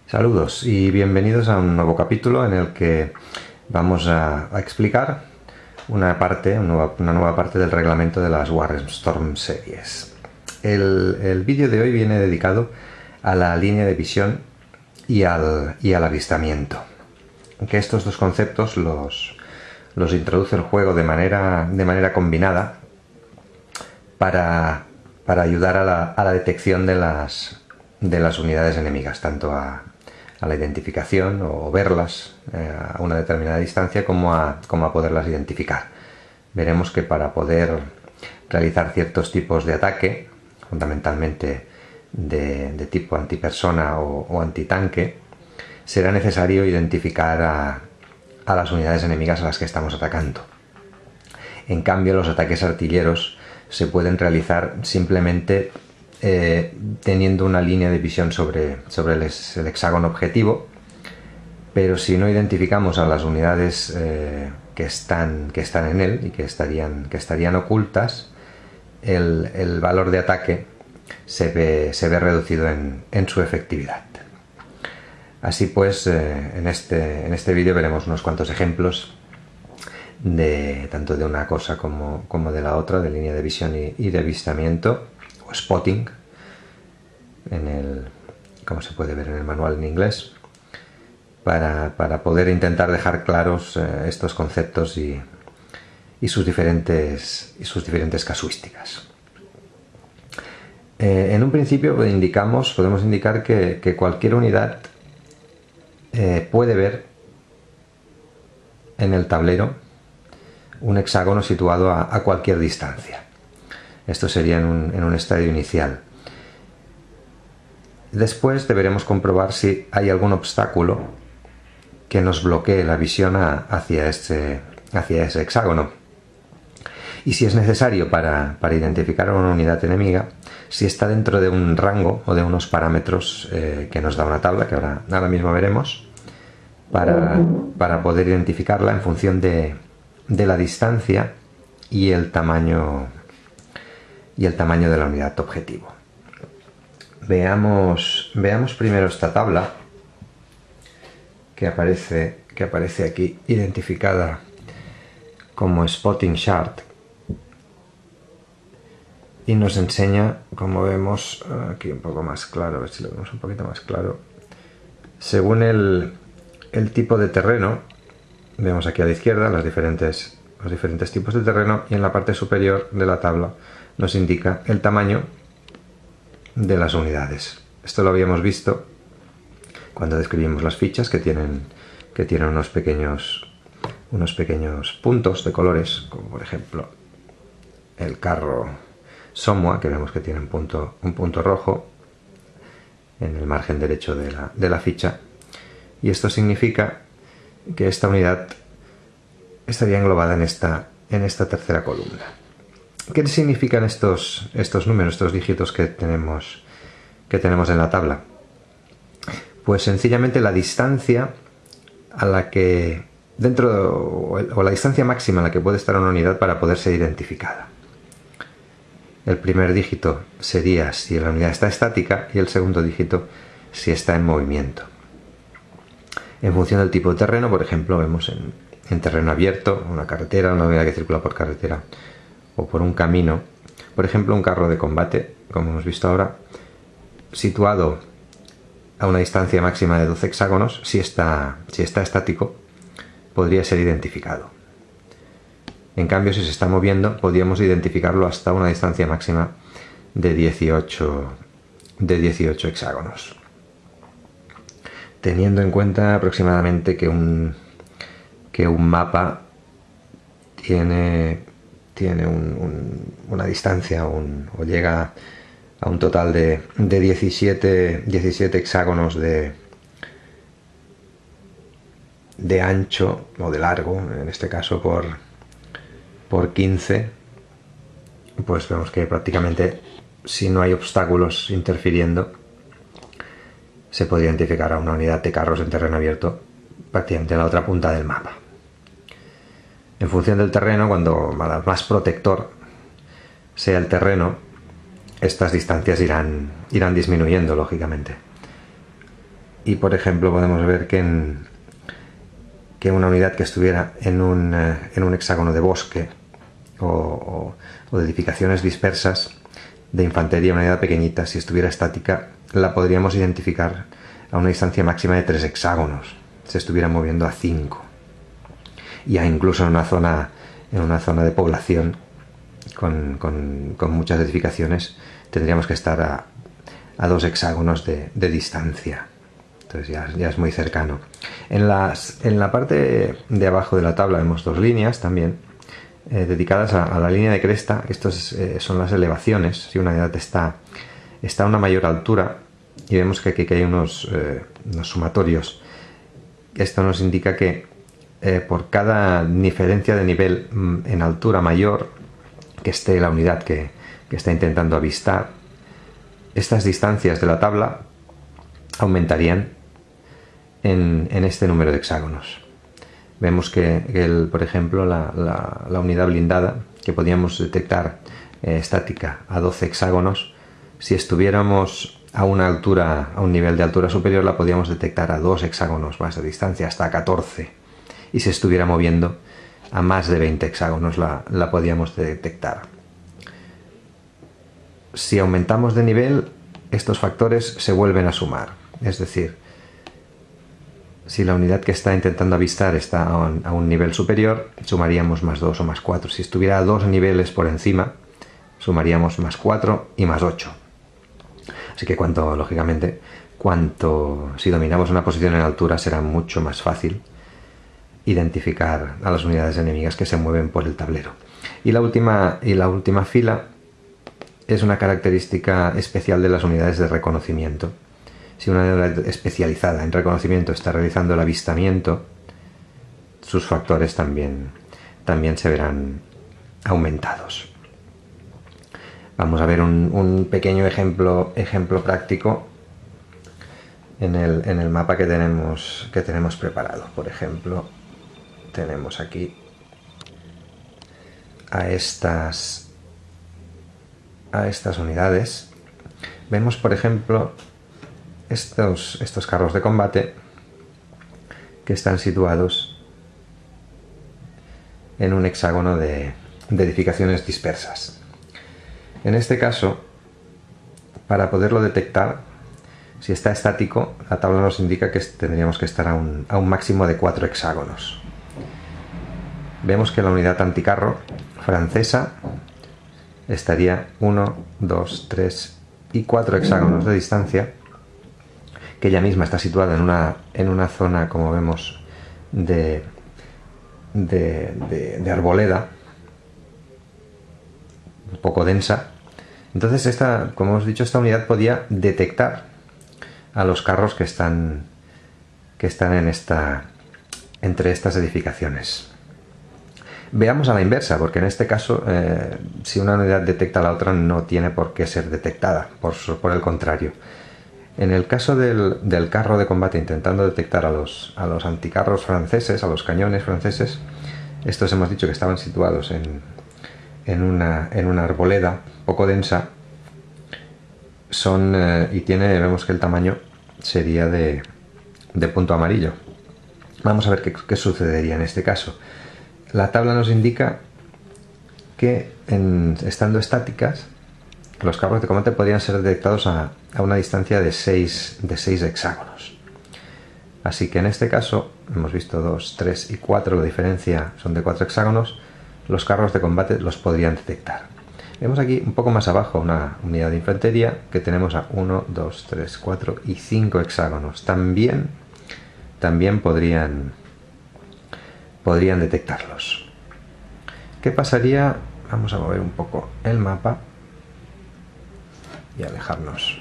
Saludos y bienvenidos a un nuevo capítulo en el que vamos a explicar una nueva parte del reglamento de las Warren-Storm series. El vídeo de hoy viene dedicado a la línea de visión y al avistamiento. Que estos dos conceptos los introduce el juego de manera combinada para ayudar a la detección de las unidades enemigas, tanto a la identificación o verlas a una determinada distancia como a poderlas identificar. Veremos que para poder realizar ciertos tipos de ataque, fundamentalmente de tipo antipersona o antitanque, será necesario identificar a las unidades enemigas a las que estamos atacando. En cambio, los ataques artilleros se pueden realizar simplemente teniendo una línea de visión sobre el hexágono objetivo, pero si no identificamos a las unidades que están en él y que estarían ocultas, el valor de ataque se ve reducido en su efectividad. Así pues, en este vídeo veremos unos cuantos ejemplos tanto de una cosa como de la otra, de línea de visión y de avistamiento, o spotting, como se puede ver en el manual en inglés, para poder intentar dejar claros estos conceptos y sus diferentes casuísticas. En un principio podemos indicar que cualquier unidad puede ver en el tablero un hexágono situado a cualquier distancia. Esto sería en un estadio inicial. Después deberemos comprobar si hay algún obstáculo que nos bloquee la visión hacia ese hexágono. Y si es necesario para identificar a una unidad enemiga, si está dentro de un rango o de unos parámetros que nos da una tabla, que ahora mismo veremos, para poder identificarla en función de la distancia y el tamaño de la unidad objetivo. Veamos primero esta tabla que aparece aquí, identificada como Spotting Chart, y nos enseña, como vemos aquí un poco más claro, a ver si lo vemos un poquito más claro, según el tipo de terreno. Vemos aquí a la izquierda los diferentes tipos de terreno, y en la parte superior de la tabla nos indica el tamaño de las unidades. Esto lo habíamos visto cuando describimos las fichas, que tienen unos pequeños puntos de colores, como por ejemplo el carro Somua, que vemos que tiene un punto rojo en el margen derecho de la ficha, y esto significa que esta unidad estaría englobada en esta tercera columna. ¿Qué significan estos números, estos dígitos que tenemos en la tabla? Pues sencillamente la distancia a la que o la distancia máxima a la que puede estar una unidad para poder ser identificada. El primer dígito sería si la unidad está estática, y el segundo dígito si está en movimiento. En función del tipo de terreno, por ejemplo, vemos en terreno abierto, una carretera, una unidad que circula por carretera o por un camino, por ejemplo un carro de combate, como hemos visto ahora, situado a una distancia máxima de 12 hexágonos, si está estático, podría ser identificado. En cambio, si se está moviendo, podríamos identificarlo hasta una distancia máxima de 18 hexágonos. Teniendo en cuenta aproximadamente que un mapa tiene una distancia o llega a un total de 17 hexágonos de ancho o de largo, en este caso por 15, pues vemos que prácticamente, si no hay obstáculos interfiriendo, se puede identificar a una unidad de carros en terreno abierto prácticamente en la otra punta del mapa. En función del terreno, cuando más protector sea el terreno, estas distancias irán disminuyendo, lógicamente. y por ejemplo podemos ver que una unidad que estuviera en un hexágono de bosque o de edificaciones dispersas de infantería, una unidad pequeñita, si estuviera estática, la podríamos identificar a una distancia máxima de 3 hexágonos, se estuviera moviendo a 5. Y incluso en una zona de población con muchas edificaciones tendríamos que estar a 2 hexágonos de distancia. Entonces ya es muy cercano. En la parte de abajo de la tabla vemos 2 líneas también dedicadas a la línea de cresta. Estas son las elevaciones. Si una unidad está a una mayor altura, y vemos que aquí hay unos sumatorios. Esto nos indica que por cada diferencia de nivel en altura mayor que esté la unidad que está intentando avistar, estas distancias de la tabla aumentarían en este número de hexágonos. Vemos que por ejemplo, la unidad blindada, que podíamos detectar estática a 12 hexágonos, si estuviéramos a un nivel de altura superior, la podíamos detectar a 2 hexágonos más de distancia, hasta 14. Y si estuviera moviendo a más de 20 hexágonos, la podíamos detectar. Si aumentamos de nivel, estos factores se vuelven a sumar. Es decir, si la unidad que está intentando avistar está a un nivel superior, sumaríamos más 2 o más 4. Si estuviera a 2 niveles por encima, sumaríamos más 4 y más 8. Así que lógicamente, si dominamos una posición en altura, será mucho más fácil identificar a las unidades enemigas que se mueven por el tablero. Y la última fila es una característica especial de las unidades de reconocimiento. Si una unidad especializada en reconocimiento está realizando el avistamiento, sus factores también se verán aumentados. Vamos a ver un pequeño ejemplo práctico en el mapa que tenemos preparado. Por ejemplo, tenemos aquí a estas unidades. Vemos, por ejemplo, estos carros de combate que están situados en un hexágono de edificaciones dispersas. En este caso, para poderlo detectar, si está estático, la tabla nos indica que tendríamos que estar a un máximo de 4 hexágonos. Vemos que la unidad anticarro francesa estaría 1, 2, 3 y 4 hexágonos de distancia, que ella misma está situada en una zona, como vemos, de arboleda, un poco densa. Entonces, como hemos dicho, esta unidad podía detectar a los carros que están entre estas edificaciones. Veamos a la inversa, porque en este caso, si una unidad detecta a la otra, no tiene por qué ser detectada, por el contrario. En el caso del carro de combate intentando detectar a los anticarros franceses, a los cañones franceses, estos hemos dicho que estaban situados en una arboleda poco densa, vemos que el tamaño sería de punto amarillo. Vamos a ver qué sucedería en este caso. La tabla nos indica que estando estáticas, los carros de combate podrían ser detectados a una distancia de 6 hexágonos. Así que en este caso, hemos visto 2, 3 y 4, la diferencia son de 4 hexágonos, los carros de combate los podrían detectar. Vemos aquí un poco más abajo una unidad de infantería que tenemos a 1, 2, 3, 4 y 5 hexágonos. También podrían detectarlos. ¿Qué pasaría? Vamos a mover un poco el mapa y alejarnos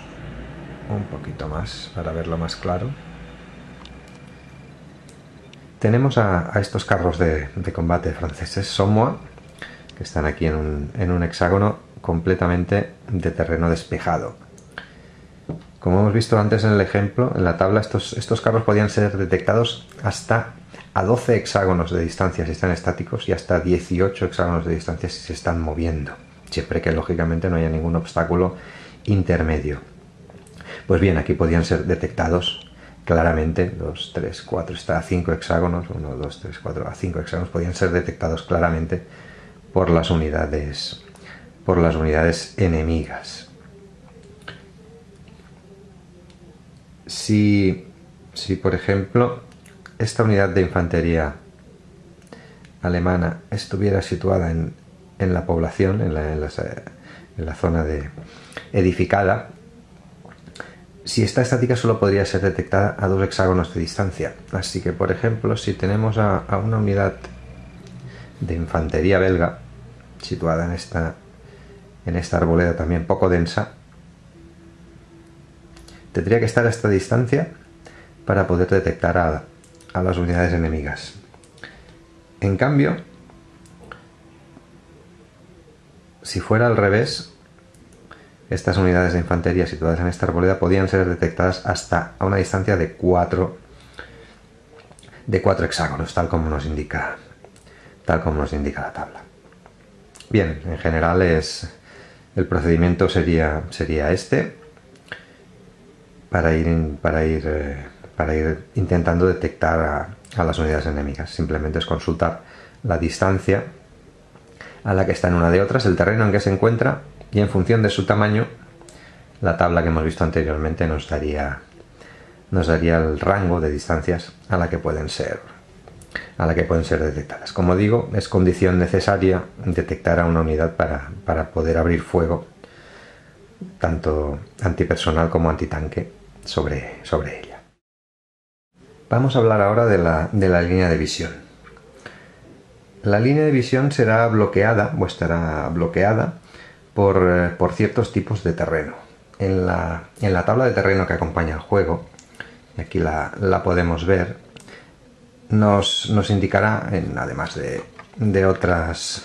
un poquito más para verlo más claro. Tenemos a estos carros de combate franceses Somois, que están aquí en un hexágono completamente de terreno despejado. Como hemos visto antes en el ejemplo, en la tabla, estos carros podían ser detectados hasta a 12 hexágonos de distancia si están estáticos y hasta 18 hexágonos de distancia si se están moviendo, siempre que lógicamente no haya ningún obstáculo intermedio. Pues bien, aquí podían ser detectados claramente, 2, 3, 4, está a 5 hexágonos, 1, 2, 3, 4, a 5 hexágonos, podían ser detectados claramente por las unidades enemigas. Si por ejemplo esta unidad de infantería alemana estuviera situada en la población, en la zona edificada, si está estática solo podría ser detectada a 2 hexágonos de distancia. Así que, por ejemplo, si tenemos a una unidad de infantería belga situada en esta arboleda también poco densa, tendría que estar a esta distancia para poder detectar a las unidades enemigas. En cambio, si fuera al revés, estas unidades de infantería situadas en esta arboleda podían ser detectadas hasta a una distancia de 4 hexágonos, tal como nos indica la tabla. Bien, en general el procedimiento sería este, para ir intentando detectar a las unidades enemigas. Simplemente es consultar la distancia a la que están una de otras, el terreno en que se encuentra, y en función de su tamaño, la tabla que hemos visto anteriormente nos daría el rango de distancias a la que pueden ser detectadas. Como digo, es condición necesaria detectar a una unidad para poder abrir fuego, tanto antipersonal como antitanque, sobre ella. Vamos a hablar ahora de la línea de visión. La línea de visión estará bloqueada por ciertos tipos de terreno. En la tabla de terreno que acompaña el juego, y aquí la podemos ver, nos indicará, además de otras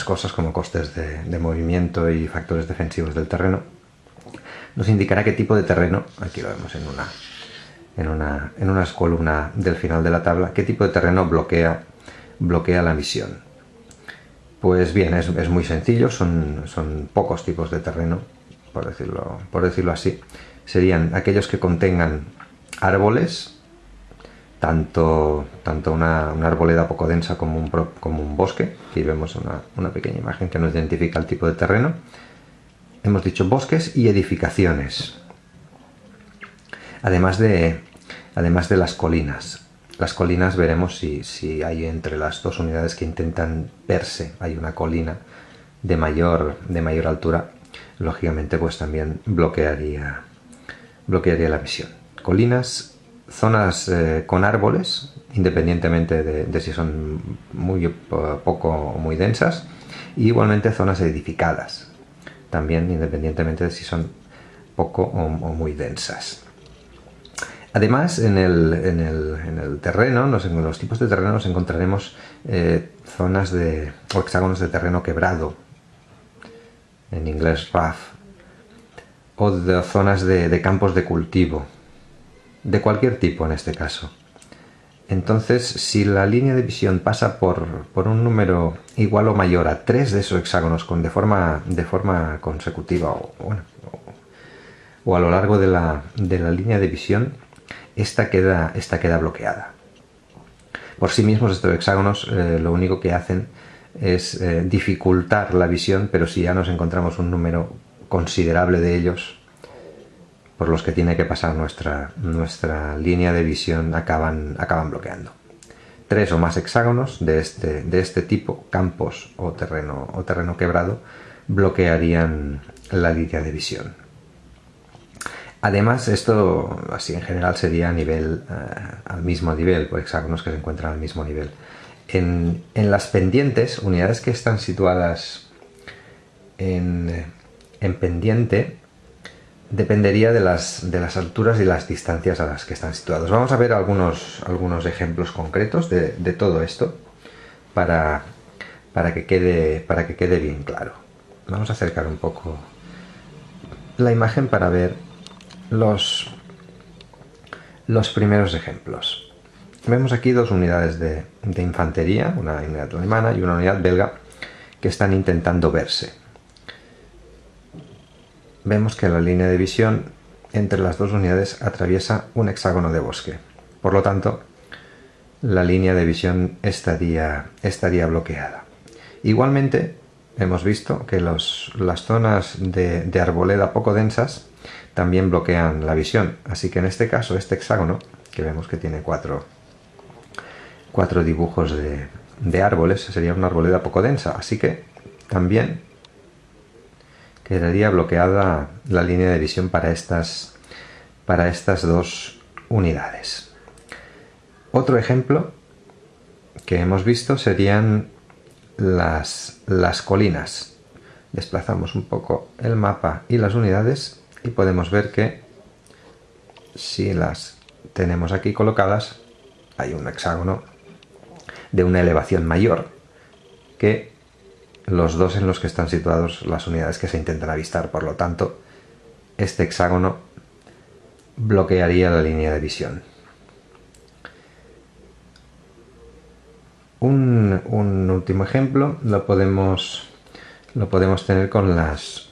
cosas como costes de movimiento y factores defensivos del terreno, nos indicará qué tipo de terreno, aquí lo vemos en una columna del final de la tabla, qué tipo de terreno bloquea la visión. Pues bien, es muy sencillo, son pocos tipos de terreno, por decirlo así. Serían aquellos que contengan árboles, tanto una arboleda poco densa como un bosque. Aquí vemos una pequeña imagen que nos identifica el tipo de terreno. Hemos dicho bosques y edificaciones, además de las colinas. Las colinas, veremos si hay entre las dos unidades que intentan verse, hay una colina de mayor altura, lógicamente pues también bloquearía la visión. Colinas, zonas con árboles, independientemente de si son muy poco o muy densas, y igualmente zonas edificadas, también independientemente de si son poco o muy densas. Además, en el terreno, en los tipos de terreno, nos encontraremos zonas o hexágonos de terreno quebrado, en inglés rough, o de zonas de campos de cultivo, de cualquier tipo en este caso. Entonces, si la línea de visión pasa por un número igual o mayor a 3 de esos hexágonos de forma consecutiva o a lo largo de la línea de visión, esta queda bloqueada. Por sí mismos estos hexágonos lo único que hacen es dificultar la visión, pero si ya nos encontramos un número considerable de ellos por los que tiene que pasar nuestra línea de visión, acaban bloqueando. 3 o más hexágonos de este tipo, campos o terreno quebrado, bloquearían la línea de visión. Además, esto así en general sería al mismo nivel, por hexágonos que se encuentran al mismo nivel. En las pendientes, unidades que están situadas en pendiente, dependería de las alturas y las distancias a las que están situados. Vamos a ver algunos ejemplos concretos de todo esto para que quede bien claro. Vamos a acercar un poco la imagen para ver los primeros ejemplos. Vemos aquí dos unidades de infantería, una unidad alemana y una unidad belga, que están intentando verse. Vemos que la línea de visión entre las dos unidades atraviesa un hexágono de bosque. Por lo tanto, la línea de visión estaría bloqueada. Igualmente, hemos visto que las zonas de arboleda poco densas también bloquean la visión. Así que en este caso, este hexágono, que vemos que tiene cuatro dibujos de árboles, sería una arboleda poco densa. Así que también quedaría bloqueada la línea de visión para estas dos unidades. Otro ejemplo que hemos visto serían las colinas. Desplazamos un poco el mapa y las unidades y podemos ver que si las tenemos aquí colocadas hay un hexágono de una elevación mayor que los dos en los que están situados las unidades que se intentan avistar. Por lo tanto, este hexágono bloquearía la línea de visión. Un último ejemplo lo podemos tener con las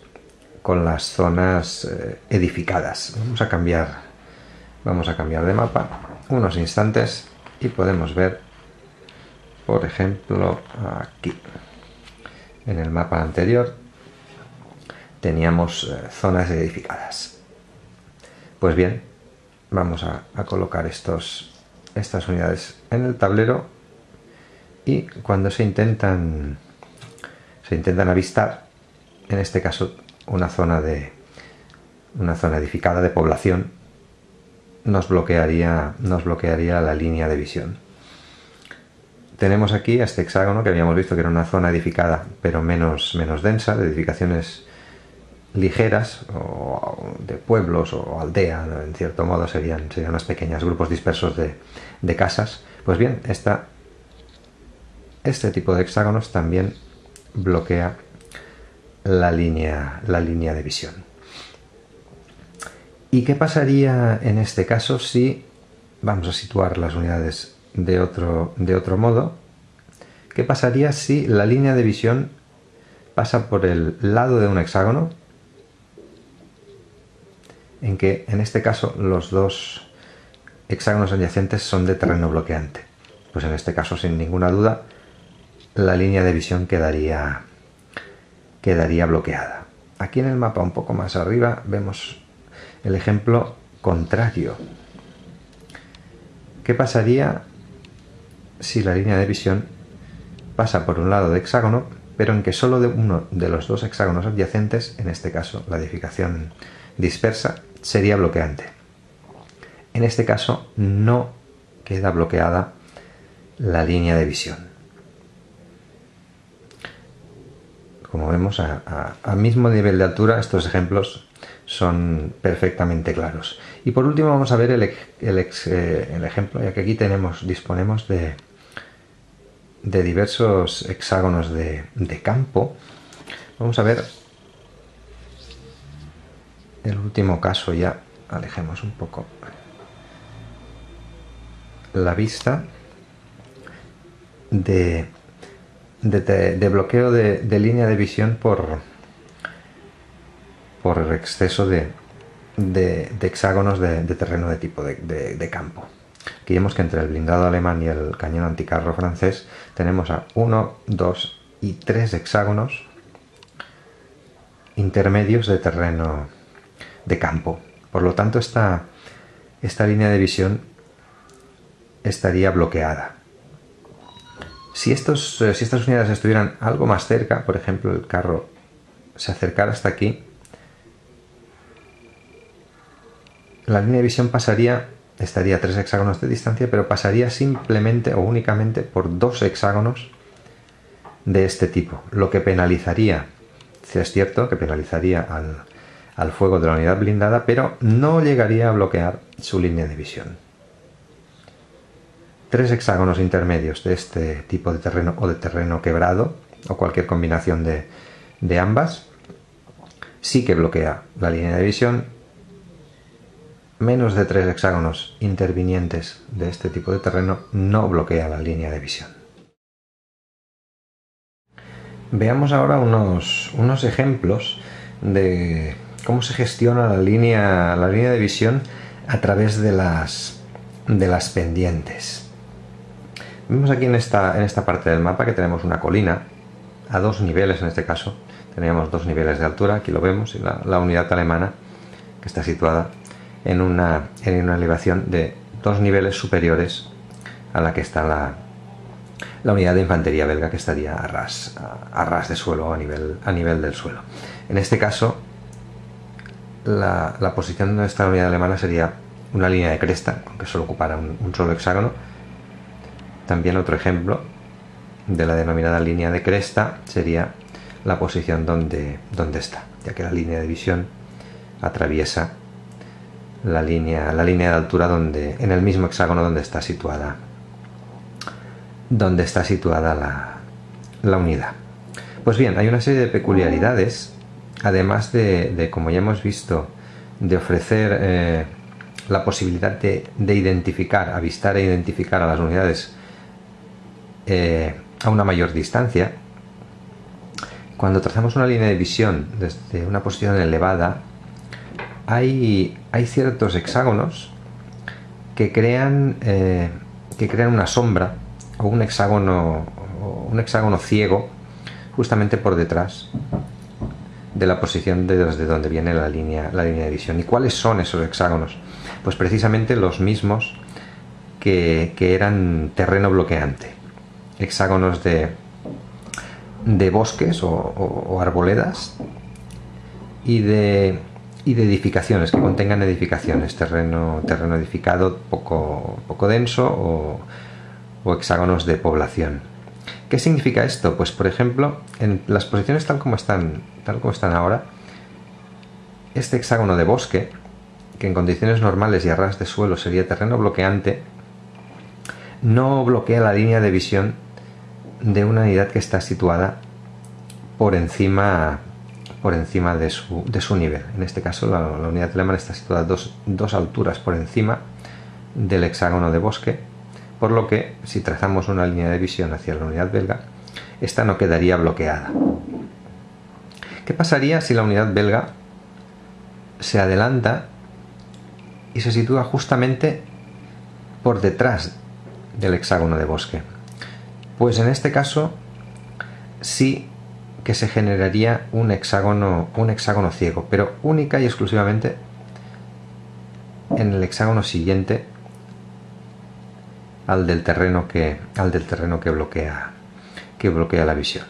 zonas edificadas. Vamos a cambiar de mapa unos instantes y podemos ver, por ejemplo, aquí en el mapa anterior teníamos zonas edificadas. Pues bien, vamos a colocar estas unidades en el tablero y cuando se intentan avistar, en este caso una zona edificada de población, nos bloquearía la línea de visión. Tenemos aquí este hexágono que habíamos visto que era una zona edificada pero menos densa, de edificaciones ligeras o de pueblos o aldea, ¿no? En cierto modo serían unos pequeños grupos dispersos de casas. Pues bien, este tipo de hexágonos también bloquea la línea de visión. ¿Y qué pasaría en este caso si vamos a situar las unidades de otro modo? ¿Qué pasaría si la línea de visión pasa por el lado de un hexágono, en que en este caso los dos hexágonos adyacentes son de terreno bloqueante? Pues en este caso, sin ninguna duda, la línea de visión quedaría bloqueada. Aquí en el mapa un poco más arriba vemos el ejemplo contrario. ¿Qué pasaría si la línea de visión pasa por un lado de hexágono, pero en que solo de uno de los dos hexágonos adyacentes, en este caso la edificación dispersa, sería bloqueante? En este caso no queda bloqueada la línea de visión. Como vemos, a mismo nivel de altura, estos ejemplos son perfectamente claros. Y por último vamos a ver el ejemplo, ya que aquí disponemos de diversos hexágonos de campo. Vamos a ver el último caso, ya alejemos un poco la vista de bloqueo de línea de visión por exceso de hexágonos de terreno de tipo de campo. Aquí vemos que entre el blindado alemán y el cañón anticarro francés tenemos a 1, 2 y 3 hexágonos intermedios de terreno de campo. Por lo tanto, esta línea de visión estaría bloqueada. Si estas unidades estuvieran algo más cerca, por ejemplo, el carro se acercara hasta aquí, la línea de visión estaría a 3 hexágonos de distancia, pero pasaría simplemente o únicamente por 2 hexágonos de este tipo, lo que penalizaría, si es cierto, que penalizaría al fuego de la unidad blindada, pero no llegaría a bloquear su línea de visión. 3 hexágonos intermedios de este tipo de terreno o de terreno quebrado o cualquier combinación de ambas sí que bloquea la línea de visión. Menos de 3 hexágonos intervinientes de este tipo de terreno no bloquea la línea de visión. Veamos ahora unos ejemplos de cómo se gestiona la línea de visión a través de las pendientes. Vemos aquí en esta parte del mapa que tenemos una colina a 2 niveles, en este caso teníamos 2 niveles de altura, aquí lo vemos, y la unidad alemana que está situada en una elevación de 2 niveles superiores a la que está la unidad de infantería belga, que estaría a ras de suelo, a nivel del suelo. En este caso, la posición de esta unidad alemana sería una línea de cresta, aunque solo ocupara un solo hexágono. También otro ejemplo de la denominada línea de cresta sería la posición donde está, ya que la línea de visión atraviesa la línea de altura en el mismo hexágono donde está situada la unidad. Pues bien, hay una serie de peculiaridades, además de como ya hemos visto, de ofrecer la posibilidad de identificar, avistar e identificar a las unidades a una mayor distancia. Cuando trazamos una línea de visión desde una posición elevada, hay ciertos hexágonos que crean una sombra o un hexágono ciego justamente por detrás de la posición desde donde viene la línea de visión. ¿Y cuáles son esos hexágonos? Pues precisamente los mismos que eran terreno bloqueante, hexágonos de bosques o arboledas y de edificaciones, que contengan edificaciones, terreno edificado poco denso o hexágonos de población. ¿Qué significa esto? Pues por ejemplo, en las posiciones tal como están ahora, este hexágono de bosque, que en condiciones normales y a ras de suelo sería terreno bloqueante, no bloquea la línea de visión de una unidad que está situada por encima de su nivel. En este caso la unidad alemana está situada dos alturas por encima del hexágono de bosque, por lo que si trazamos una línea de visión hacia la unidad belga, esta no quedaría bloqueada. ¿Qué pasaría si la unidad belga se adelanta y se sitúa justamente por detrás del hexágono de bosque? Pues en este caso sí que se generaría un hexágono ciego, pero única y exclusivamente en el hexágono siguiente al del terreno que bloquea la visión.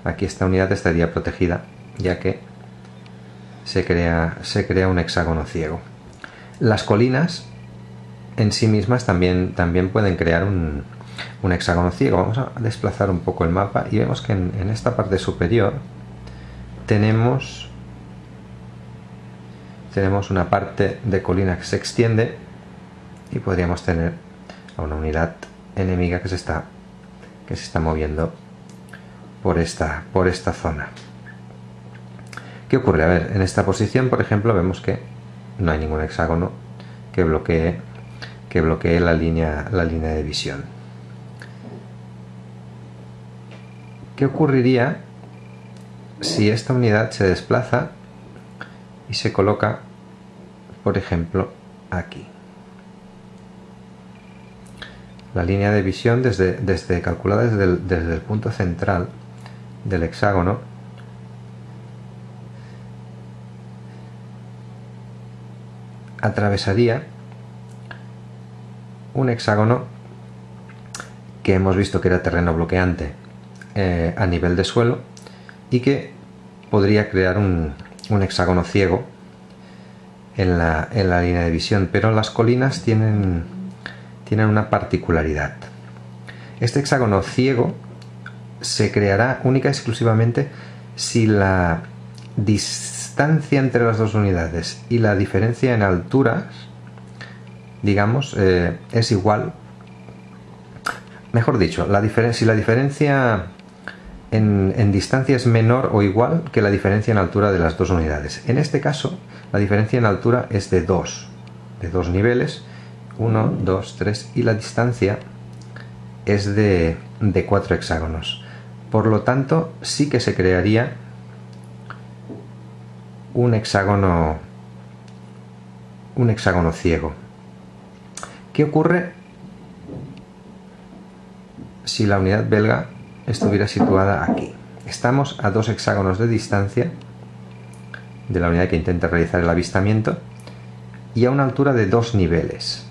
Aquí esta unidad estaría protegida, ya que se crea un hexágono ciego. Las colinas en sí mismas también pueden crear un hexágono ciego. Vamos a desplazar un poco el mapa y vemos que en esta parte superior tenemos una parte de colina que se extiende y podríamos tener a una unidad enemiga que se está moviendo por esta zona. ¿Qué ocurre? A ver, en esta posición, por ejemplo, vemos que no hay ningún hexágono que bloquee la línea de visión. ¿Qué ocurriría si esta unidad se desplaza y se coloca, por ejemplo, aquí? La línea de visión calculada desde el punto central del hexágono atravesaría un hexágono que hemos visto que era terreno bloqueante a nivel de suelo y que podría crear un hexágono ciego en la línea de visión, pero las colinas tienen una particularidad. Este hexágono ciego se creará única y exclusivamente si la distancia entre las dos unidades y la diferencia en alturas, digamos, es igual. Mejor dicho, si la diferencia en distancia es menor o igual que la diferencia en altura de las dos unidades. En este caso, la diferencia en altura es de dos niveles, 1, 2, 3, y la distancia es de 4 hexágonos. Por lo tanto, sí que se crearía un hexágono ciego. ¿Qué ocurre si la unidad belga estuviera situada aquí? Estamos a 2 hexágonos de distancia de la unidad que intenta realizar el avistamiento y a una altura de 2 niveles.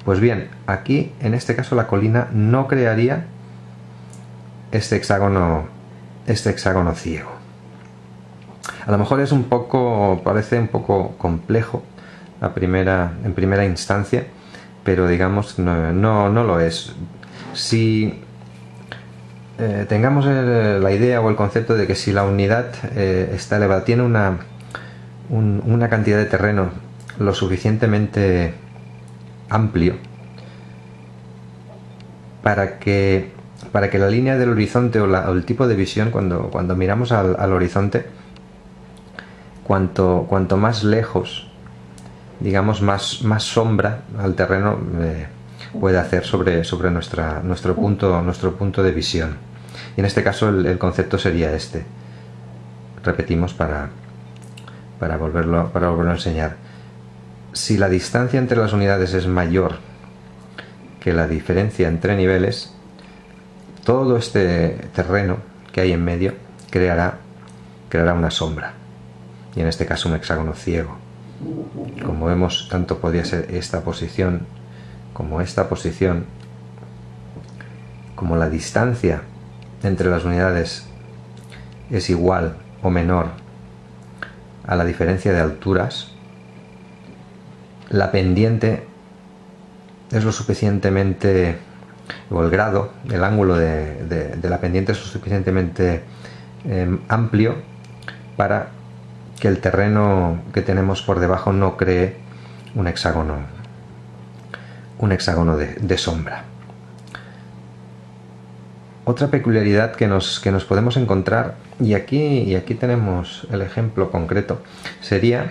Pues bien, aquí en este caso la colina no crearía este hexágono ciego. A lo mejor es parece un poco complejo en primera instancia, pero digamos no lo es. Si tengamos la idea o el concepto de que si la unidad está elevada, tiene una cantidad de terreno lo suficientemente amplio para que la línea del horizonte o el tipo de visión, cuando miramos al horizonte, cuanto más lejos, digamos, más sombra al terreno puede hacer sobre nuestro punto de visión. Y en este caso el concepto sería este. Repetimos para volverlo a enseñar. Si la distancia entre las unidades es mayor que la diferencia entre niveles, todo este terreno que hay en medio creará una sombra, y en este caso un hexágono ciego. Como vemos, tanto podría ser esta posición como esta posición, como la distancia entre las unidades es igual o menor a la diferencia de alturas, la pendiente es lo suficientemente, o el grado, el ángulo de la pendiente es lo suficientemente amplio para que el terreno que tenemos por debajo no cree un hexágono de sombra. Otra peculiaridad que nos podemos encontrar, y aquí tenemos el ejemplo concreto, sería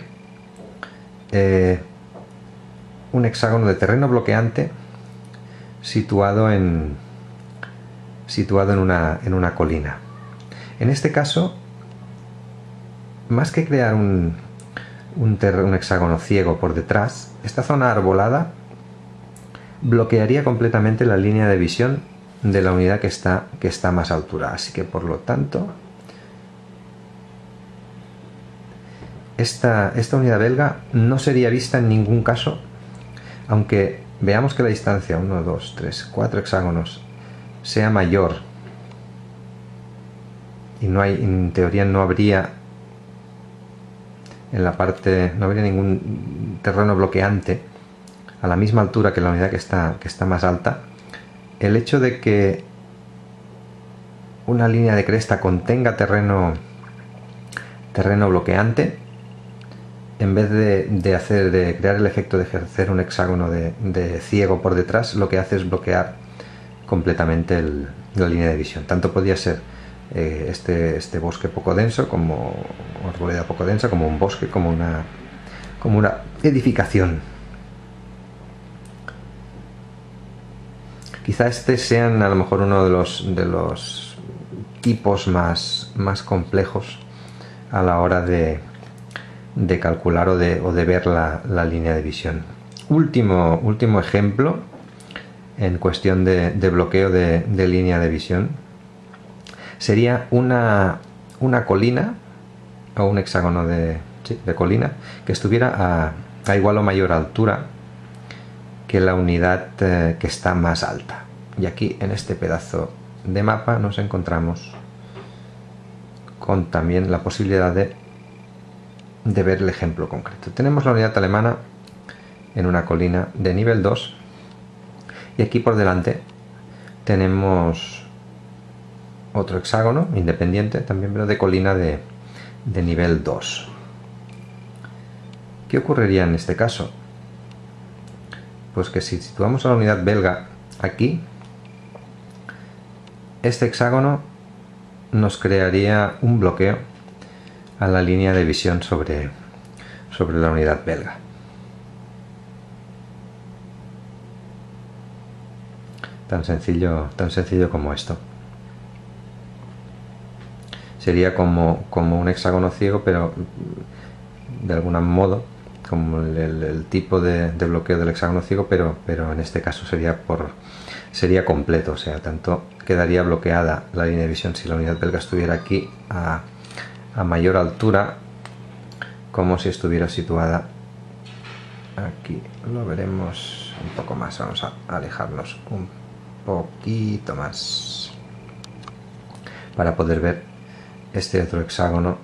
un hexágono de terreno bloqueante situado en una colina. En este caso, más que crear un hexágono ciego por detrás, esta zona arbolada bloquearía completamente la línea de visión de la unidad que está a más altura. Así que, por lo tanto, esta unidad belga no sería vista en ningún caso, aunque veamos que la distancia 1, 2, 3, 4 hexágonos sea mayor, y en teoría no habría ningún terreno bloqueante a la misma altura que la unidad que está más alta. El hecho de que una línea de cresta contenga terreno bloqueante, en vez de crear el efecto de ejercer un hexágono de ciego por detrás, lo que hace es bloquear completamente la línea de visión. Tanto podría ser este bosque poco denso, como arboleda poco densa, como un bosque, como una edificación. Quizá sean a lo mejor uno de los tipos más complejos a la hora de calcular o de ver la línea de visión. Último ejemplo en cuestión de bloqueo de línea de visión sería una colina o un hexágono de colina que estuviera a igual o mayor altura que la unidad que está más alta. Y aquí, en este pedazo de mapa, nos encontramos con también la posibilidad de ver el ejemplo concreto. Tenemos la unidad alemana en una colina de nivel 2, y aquí por delante tenemos otro hexágono independiente también, pero de colina de nivel 2. ¿Qué ocurriría en este caso? Pues que si situamos a la unidad belga aquí, este hexágono nos crearía un bloqueo a la línea de visión sobre la unidad belga. Tan sencillo como esto. sería como un hexágono ciego, pero de algún modo como el tipo de bloqueo del hexágono ciego, pero en este caso sería completo, o sea, tanto quedaría bloqueada la línea de visión si la unidad belga estuviera aquí a mayor altura, como si estuviera situada aquí. Lo veremos un poco más, vamos a alejarnos un poquito más para poder ver este otro hexágono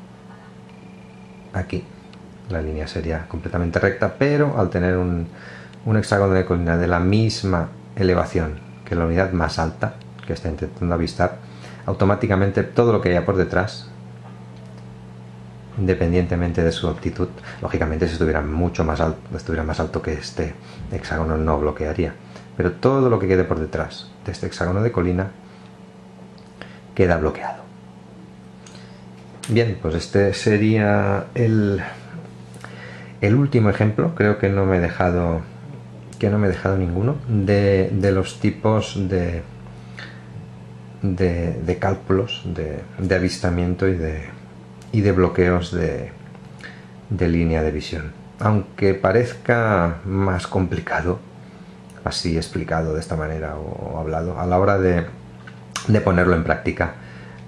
aquí. La línea sería completamente recta, pero al tener un hexágono de colina de la misma elevación que la unidad más alta que está intentando avistar, automáticamente todo lo que haya por detrás, independientemente de su altitud, lógicamente si estuviera más alto que este hexágono no bloquearía, pero todo lo que quede por detrás de este hexágono de colina queda bloqueado. Bien, pues este sería el último ejemplo. Creo que no me he dejado ninguno de los tipos de cálculos de avistamiento y de bloqueos de línea de visión, aunque parezca más complicado así explicado de esta manera o hablado. A la hora de ponerlo en práctica,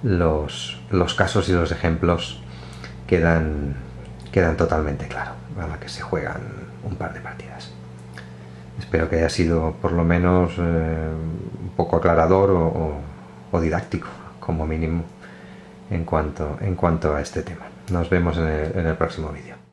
los casos y los ejemplos quedan totalmente claros a la que se juegan un par de partidas. Espero que haya sido por lo menos un poco aclarador o didáctico, como mínimo, en cuanto a este tema. Nos vemos en el próximo vídeo.